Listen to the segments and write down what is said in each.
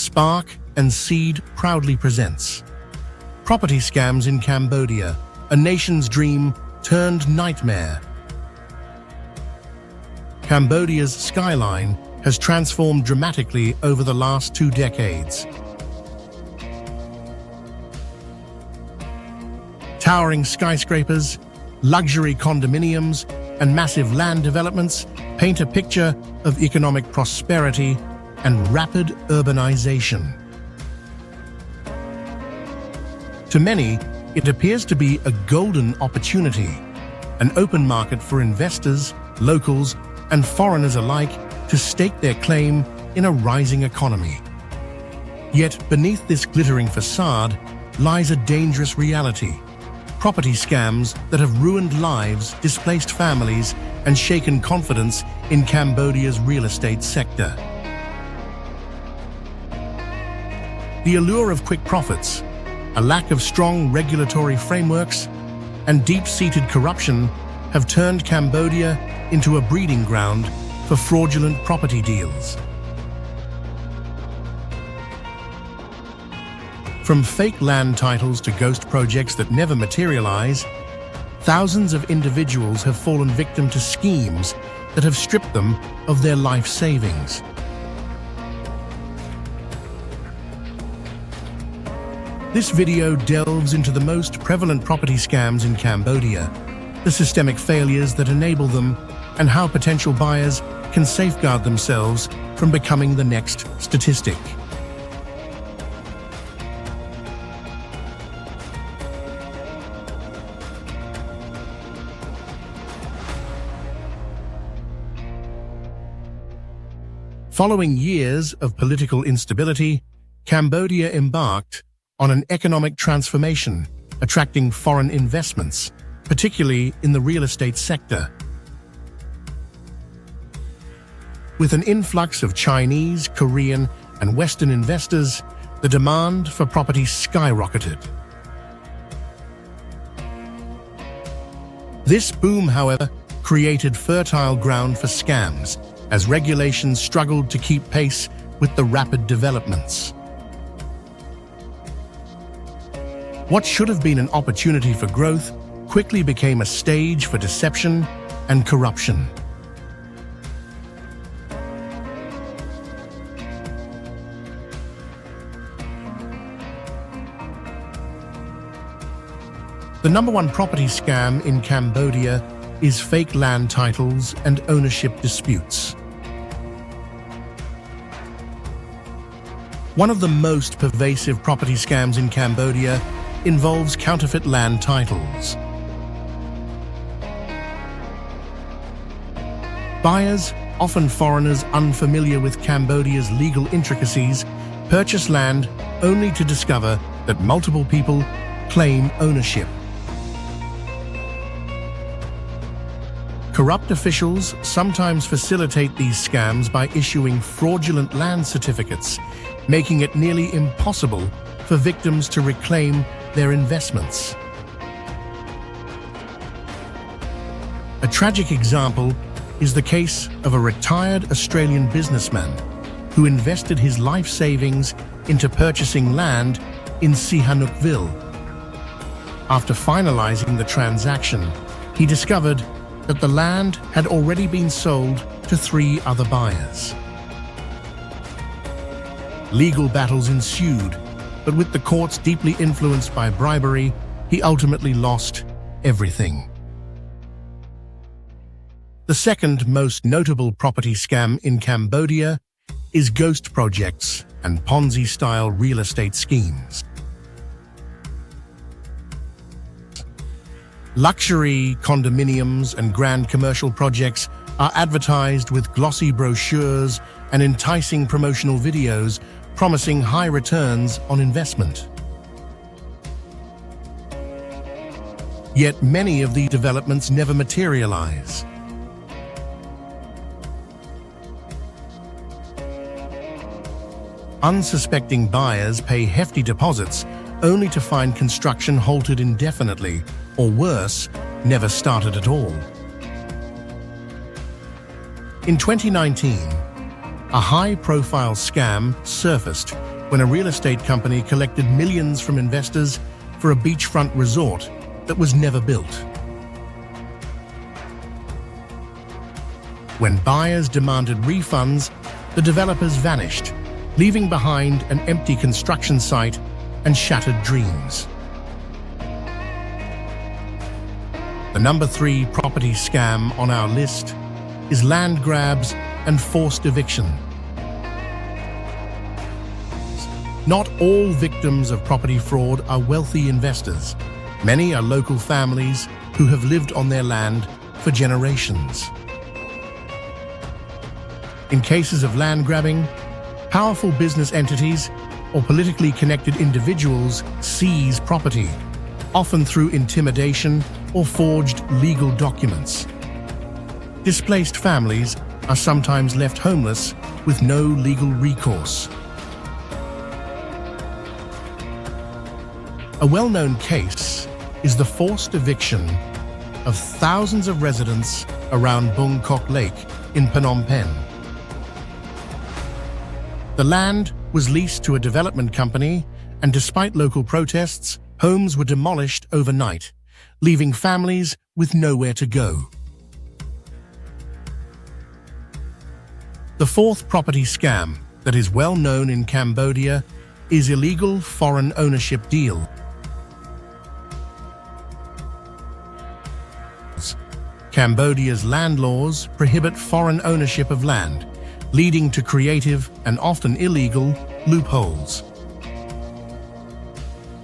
Spark and Seed proudly presents Property Scams in Cambodia, a nation's dream turned nightmare. Cambodia's skyline has transformed dramatically over the last 2 decades. Towering skyscrapers, luxury condominiums, and massive land developments paint a picture of economic prosperity and rapid urbanization. To many, it appears to be a golden opportunity, an open market for investors, locals, and foreigners alike to stake their claim in a rising economy. Yet beneath this glittering facade lies a dangerous reality: property scams that have ruined lives, displaced families, and shaken confidence in Cambodia's real estate sector. The allure of quick profits, a lack of strong regulatory frameworks, and deep-seated corruption have turned Cambodia into a breeding ground for fraudulent property deals. From fake land titles to ghost projects that never materialize, thousands of individuals have fallen victim to schemes that have stripped them of their life savings. This video delves into the most prevalent property scams in Cambodia, the systemic failures that enable them, and how potential buyers can safeguard themselves from becoming the next statistic. Following years of political instability, Cambodia embarked on an economic transformation, attracting foreign investments, particularly in the real estate sector. With an influx of Chinese, Korean, and Western investors, the demand for property skyrocketed. This boom, however, created fertile ground for scams, as regulations struggled to keep pace with the rapid developments. What should have been an opportunity for growth quickly became a stage for deception and corruption. The #1 property scam in Cambodia is fake land titles and ownership disputes. One of the most pervasive property scams in Cambodia involves counterfeit land titles. Buyers, often foreigners unfamiliar with Cambodia's legal intricacies, purchase land only to discover that multiple people claim ownership. Corrupt officials sometimes facilitate these scams by issuing fraudulent land certificates, making it nearly impossible for victims to reclaim their investments. A tragic example is the case of a retired Australian businessman who invested his life savings into purchasing land in Sihanoukville. After finalizing the transaction, he discovered that the land had already been sold to 3 other buyers. Legal battles ensued, but with the courts deeply influenced by bribery, he ultimately lost everything. The second most notable property scam in Cambodia is ghost projects and Ponzi-style real estate schemes. Luxury condominiums and grand commercial projects are advertised with glossy brochures and enticing promotional videos, promising high returns on investment. Yet many of these developments never materialize. Unsuspecting buyers pay hefty deposits only to find construction halted indefinitely, or worse, never started at all. In 2019, a high-profile scam surfaced when a real estate company collected millions from investors for a beachfront resort that was never built. When buyers demanded refunds, the developers vanished, leaving behind an empty construction site and shattered dreams. The number 3 property scam on our list is land grabs and forced eviction. Not all victims of property fraud are wealthy investors. Many are local families who have lived on their land for generations. In cases of land grabbing, powerful business entities or politically connected individuals seize property, often through intimidation or forged legal documents. Displaced families are sometimes left homeless with no legal recourse. A well-known case is the forced eviction of thousands of residents around Bung Kok Lake in Phnom Penh. The land was leased to a development company, and despite local protests, homes were demolished overnight, leaving families with nowhere to go. The fourth property scam that is well known in Cambodia is illegal foreign ownership deal. Cambodia's land laws prohibit foreign ownership of land, leading to creative and often illegal loopholes.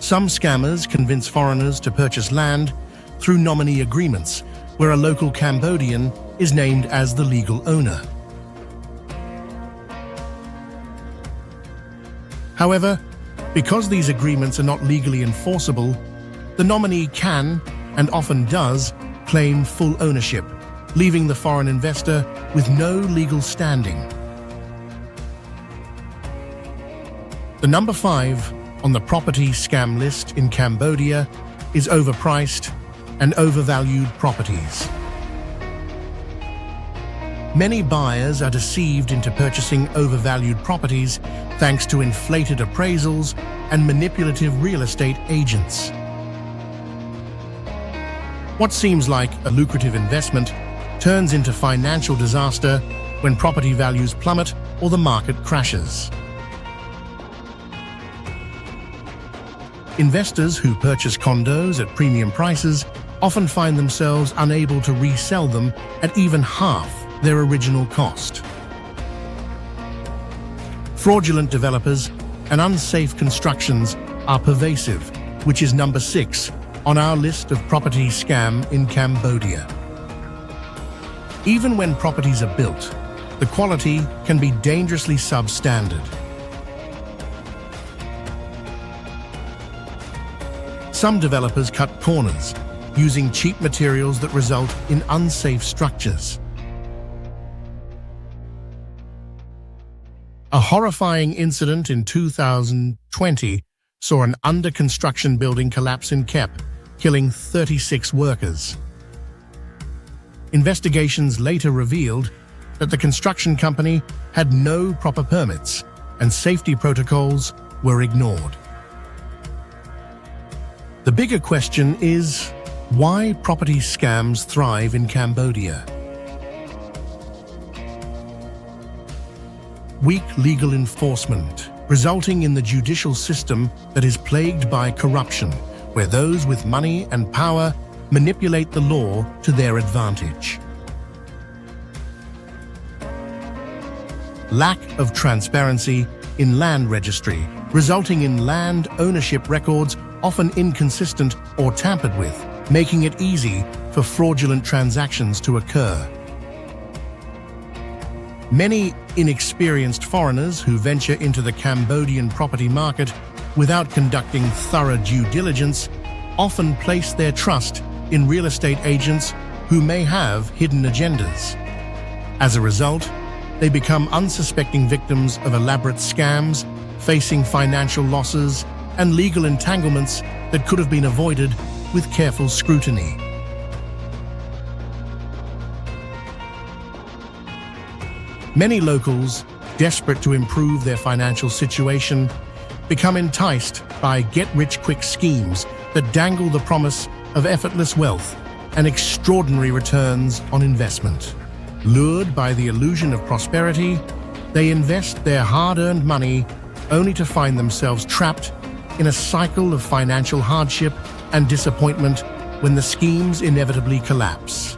Some scammers convince foreigners to purchase land through nominee agreements, where a local Cambodian is named as the legal owner. However, because these agreements are not legally enforceable, the nominee can, and often does, claim full ownership, leaving the foreign investor with no legal standing. The number 5 on the property scam list in Cambodia is overpriced and overvalued properties. Many buyers are deceived into purchasing overvalued properties thanks to inflated appraisals and manipulative real estate agents. What seems like a lucrative investment turns into financial disaster when property values plummet or the market crashes. Investors who purchase condos at premium prices often find themselves unable to resell them at even half their original cost. Fraudulent developers and unsafe constructions are pervasive, which is number 6 on our list of property scam in Cambodia. Even when properties are built, the quality can be dangerously substandard. Some developers cut corners, using cheap materials that result in unsafe structures. A horrifying incident in 2020 saw an under-construction building collapse in Kep, killing 36 workers. Investigations later revealed that the construction company had no proper permits and safety protocols were ignored. The bigger question is, why property scams thrive in Cambodia? Weak legal enforcement, resulting in the judicial system that is plagued by corruption, where those with money and power manipulate the law to their advantage. Lack of transparency in land registry, resulting in land ownership records often inconsistent or tampered with, making it easy for fraudulent transactions to occur. Many inexperienced foreigners who venture into the Cambodian property market without conducting thorough due diligence often place their trust in real estate agents who may have hidden agendas. As a result, they become unsuspecting victims of elaborate scams, facing financial losses and legal entanglements that could have been avoided with careful scrutiny. Many locals, desperate to improve their financial situation, become enticed by get-rich-quick schemes that dangle the promise of effortless wealth and extraordinary returns on investment. Lured by the illusion of prosperity, they invest their hard-earned money only to find themselves trapped in a cycle of financial hardship and disappointment when the schemes inevitably collapse.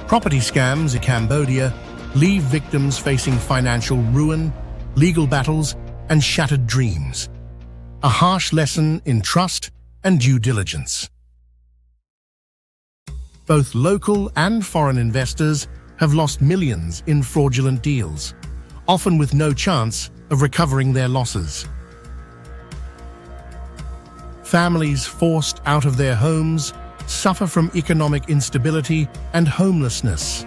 Property scams in Cambodia leave victims facing financial ruin, legal battles, and shattered dreams. A harsh lesson in trust and due diligence. Both local and foreign investors have lost millions in fraudulent deals, often with no chance of recovering their losses. Families forced out of their homes suffer from economic instability and homelessness.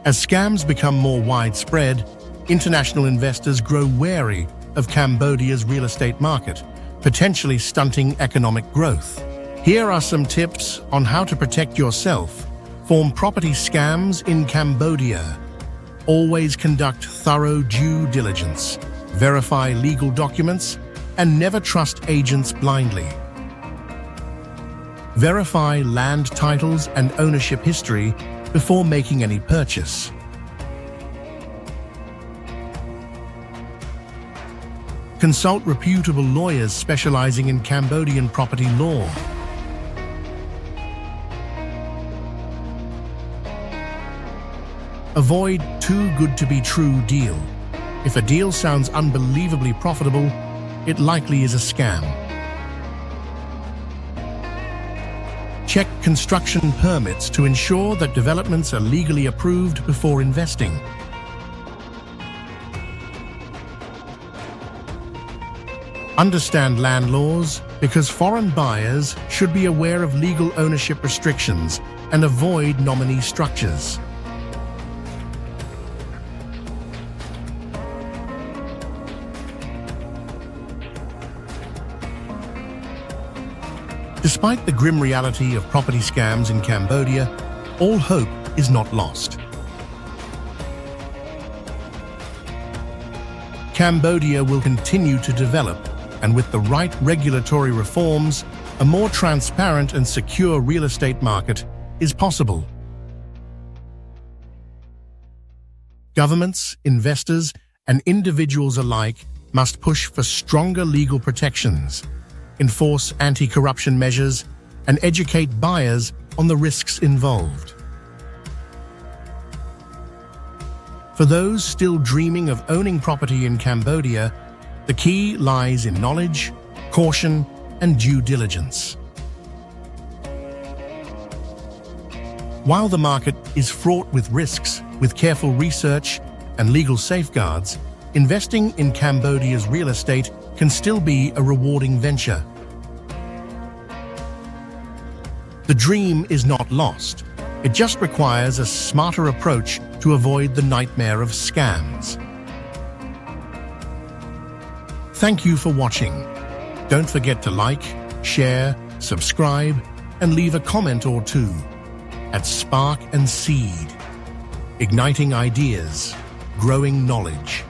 As scams become more widespread, international investors grow wary of Cambodia's real estate market, potentially stunting economic growth. Here are some tips on how to protect yourself from property scams in Cambodia. Always conduct thorough due diligence, verify legal documents, and never trust agents blindly. Verify land titles and ownership history before making any purchase. Consult reputable lawyers specializing in Cambodian property law. Avoid too good to be true deal. If a deal sounds unbelievably profitable, it likely is a scam. Check construction permits to ensure that developments are legally approved before investing. Understand land laws because foreign buyers should be aware of legal ownership restrictions and avoid nominee structures. Despite the grim reality of property scams in Cambodia, all hope is not lost. Cambodia will continue to develop, and with the right regulatory reforms, a more transparent and secure real estate market is possible. Governments, investors, and individuals alike must push for stronger legal protections, enforce anti-corruption measures, and educate buyers on the risks involved. For those still dreaming of owning property in Cambodia, the key lies in knowledge, caution, and due diligence. While the market is fraught with risks, with careful research and legal safeguards, investing in Cambodia's real estate can still be a rewarding venture. The dream is not lost. It just requires a smarter approach to avoid the nightmare of scams. Thank you for watching. Don't forget to like, share, subscribe, and leave a comment or two. At Spark and Seed, igniting ideas, growing knowledge.